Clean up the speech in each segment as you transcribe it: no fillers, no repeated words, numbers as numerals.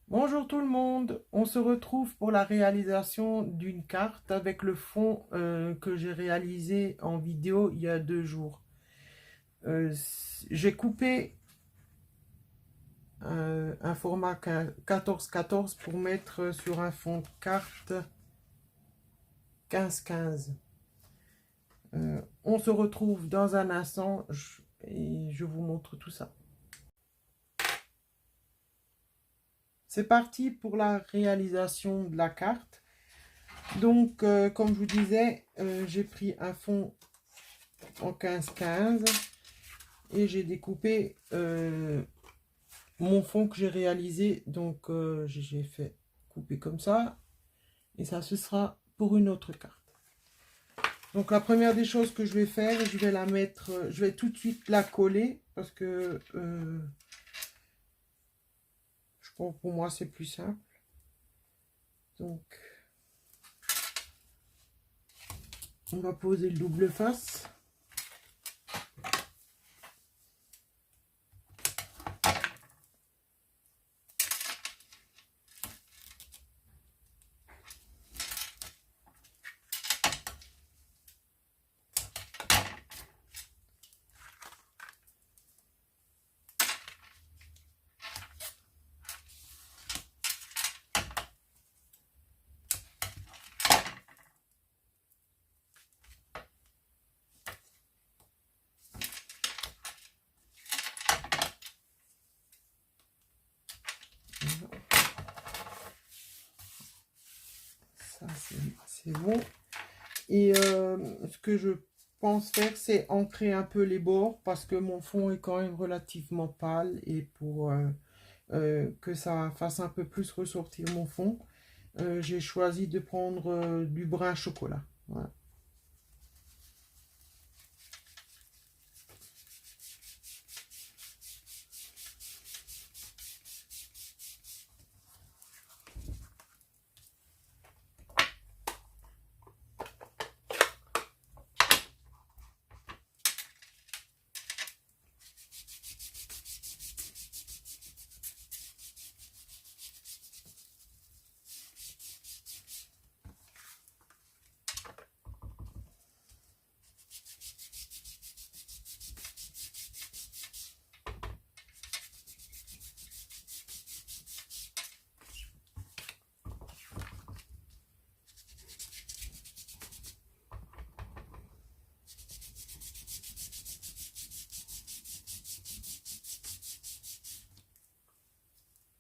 Bonjour tout le monde, on se retrouve pour la réalisation d'une carte avec le fond que j'ai réalisé en vidéo il y a 2 jours. J'ai coupé un format 14-14 pour mettre sur un fond de carte 15-15. On se retrouve dans un instant et je vous montre tout ça. C'est parti pour la réalisation de la carte. Donc, comme je vous disais, j'ai pris un fond en 15-15 et j'ai découpé mon fond que j'ai réalisé. Donc, j'ai fait couper comme ça et ça, ce sera pour une autre carte. Donc, la première des choses que je vais faire, je vais la mettre, je vais tout de suite la coller parce que pour moi, c'est plus simple. Donc, on va poser le double face. Ça, c'est bon. Et ce que je pense faire, c'est ancrer un peu les bords parce que mon fond est quand même relativement pâle et pour que ça fasse un peu plus ressortir mon fond, j'ai choisi de prendre du brun chocolat. Voilà.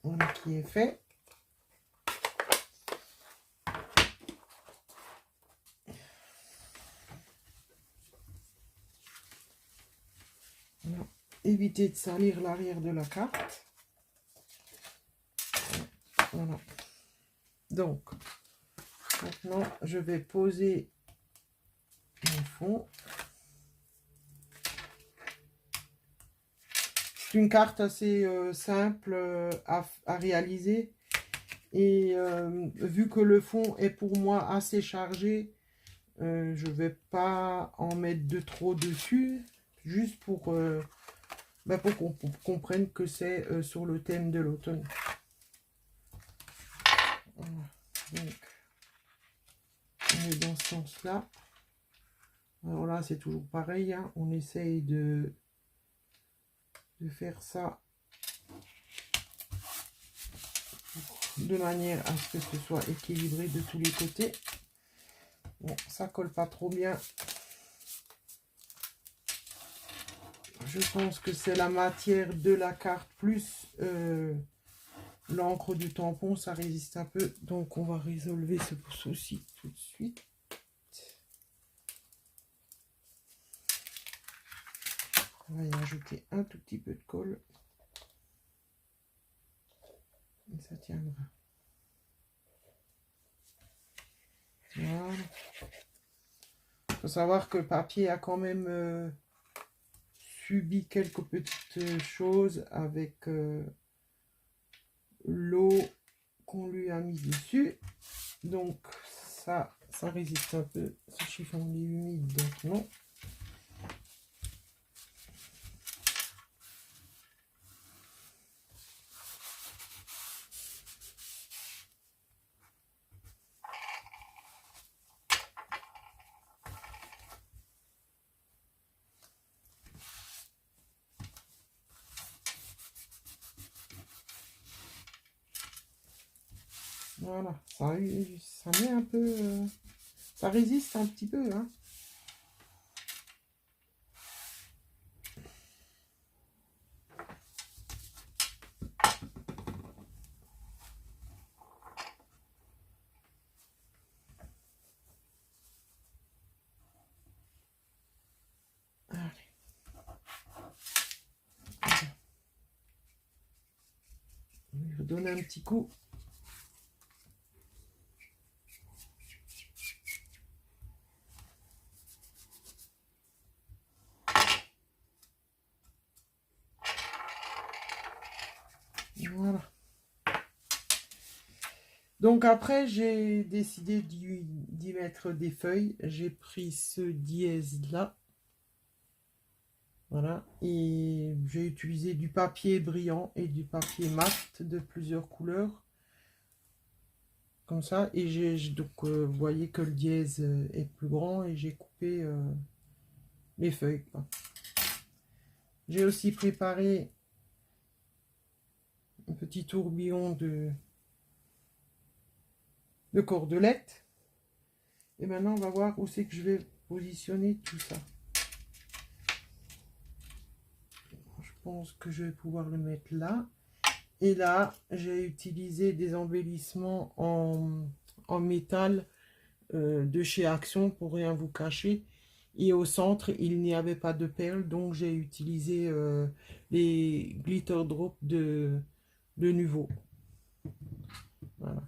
Voilà qui est fait. Voilà. Évitez de salir l'arrière de la carte. Voilà. Donc, maintenant, je vais poser mon fond. C'est une carte assez simple à réaliser. Et vu que le fond est pour moi assez chargé, je ne vais pas en mettre de trop dessus. Juste pour qu'on comprenne que c'est sur le thème de l'automne. Voilà. Donc, on est dans ce sens-là. Alors là, c'est toujours pareil. Hein. On essaye de faire ça de manière à ce que ce soit équilibré de tous les côtés. Bon, ça colle pas trop bien. je pense que c'est la matière de la carte plus l'encre du tampon, ça résiste un peu. Donc on va résolver ce souci tout de suite. On va y ajouter un tout petit peu de colle. Et ça tiendra. Voilà. Il faut savoir que le papier a quand même subi quelques petites choses avec l'eau qu'on lui a mis dessus. Donc ça résiste un peu. Ce chiffon est humide, donc non. Voilà, ça met un peu, ça résiste un petit peu, hein. Allez. Je donne un petit coup. Voilà. Donc après, j'ai décidé d'y mettre des feuilles. J'ai pris ce dièse là. Voilà. Et j'ai utilisé du papier brillant et du papier mat de plusieurs couleurs. Comme ça. Et donc, vous voyez que le dièse est plus grand et j'ai coupé les feuilles. J'ai aussi préparé un petit tourbillon de cordelettes. Et maintenant, on va voir où c'est que je vais positionner tout ça. Je pense que je vais pouvoir le mettre là. Et là, j'ai utilisé des embellissements en métal de chez Action pour rien vous cacher. Et au centre, il n'y avait pas de perles, donc j'ai utilisé les glitter drops de Nuvo. Voilà.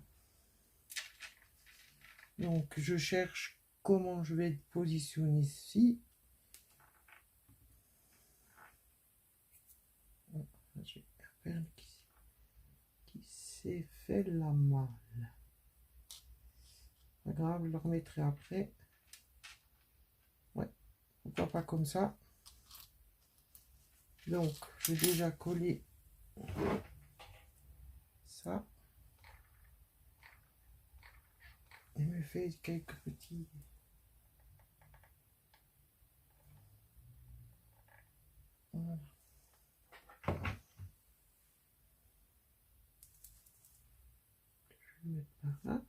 Donc, je cherche comment je vais positionner ici. J'ai la perle qui s'est fait la malle. Pas grave, je le remettrai après. Ouais, pourquoi pas comme ça. Donc, j'ai déjà collé ça. Et me fait quelques petits... Voilà. Je vais le mettre par là.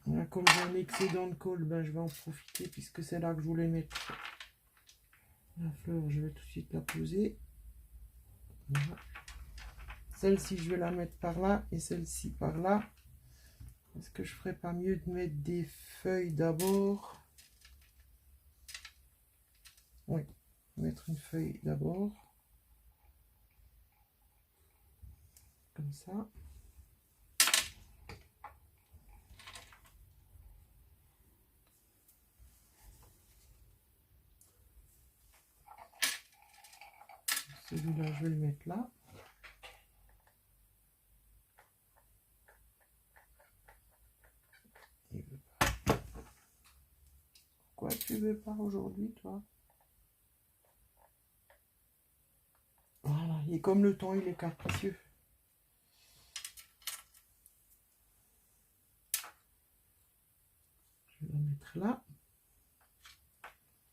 Voilà, comme j'ai un excédent de colle, ben, je vais en profiter puisque c'est là que je voulais mettre la fleur. Je vais tout de suite la poser. Voilà. Celle-ci, je vais la mettre par là et celle-ci par là. Est-ce que je ferais pas mieux de mettre des feuilles d'abord? Oui, mettre une feuille d'abord. Comme ça. Celui-là, je vais le mettre là. Il veut pas. Pourquoi tu veux pas aujourd'hui, toi? Voilà, et comme le temps, il est capricieux. Je vais la mettre là.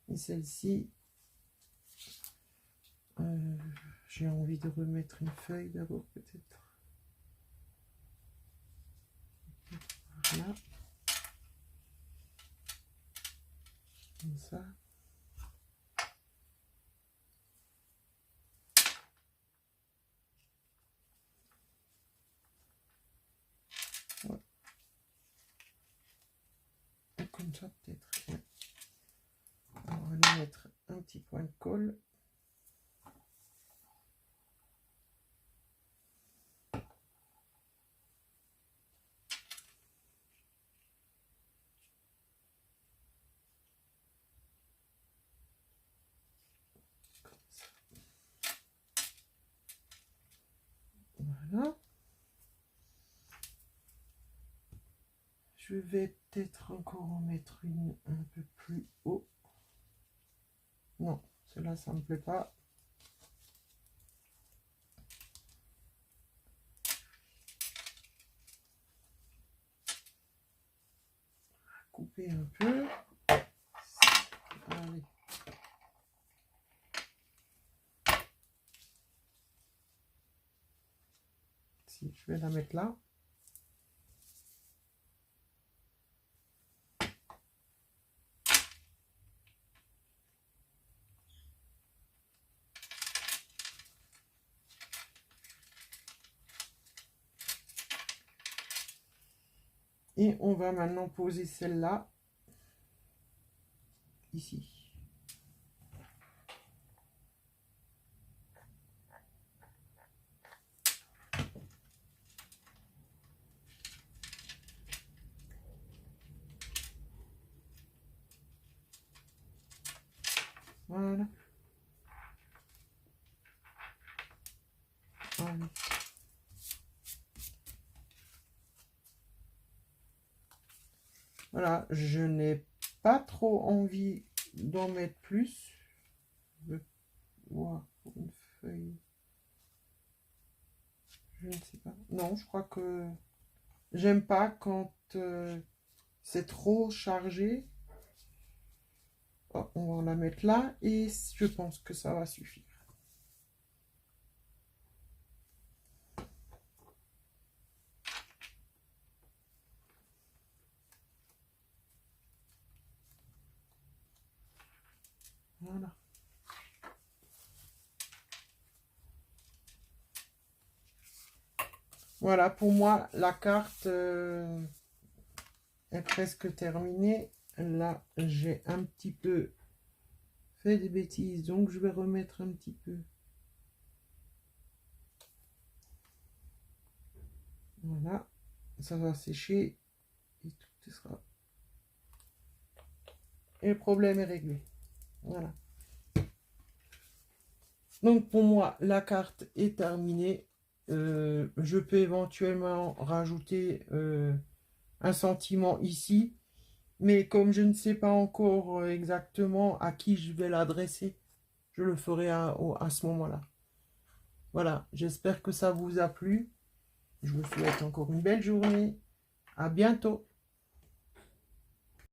Et celle-ci, j'ai envie de remettre une feuille d'abord, peut-être. Là. Comme ça. comme ça peut-être. Ouais. On va lui mettre un petit point de colle. Voilà. Je vais peut-être encore en mettre une un peu plus haut. Non, cela ça me plaît pas. Couper un peu. Allez. Si, je vais la mettre là. Et on va maintenant poser celle-là ici. Voilà. Allez. Voilà, je n'ai pas trop envie d'en mettre plus. Wow, une feuille. Je ne sais pas. Non, je crois que j'aime pas quand c'est trop chargé. Oh, on va la mettre là et je pense que ça va suffire. Voilà. Voilà, pour moi, la carte est presque terminée. Là, j'ai un petit peu fait des bêtises, donc je vais remettre un petit peu. Voilà, ça va sécher et tout sera. Et le problème est réglé. Voilà. Donc pour moi, la carte est terminée. Je peux éventuellement rajouter un sentiment ici. Mais comme je ne sais pas encore exactement à qui je vais l'adresser, je le ferai à ce moment-là. Voilà, j'espère que ça vous a plu. Je vous souhaite encore une belle journée. À bientôt.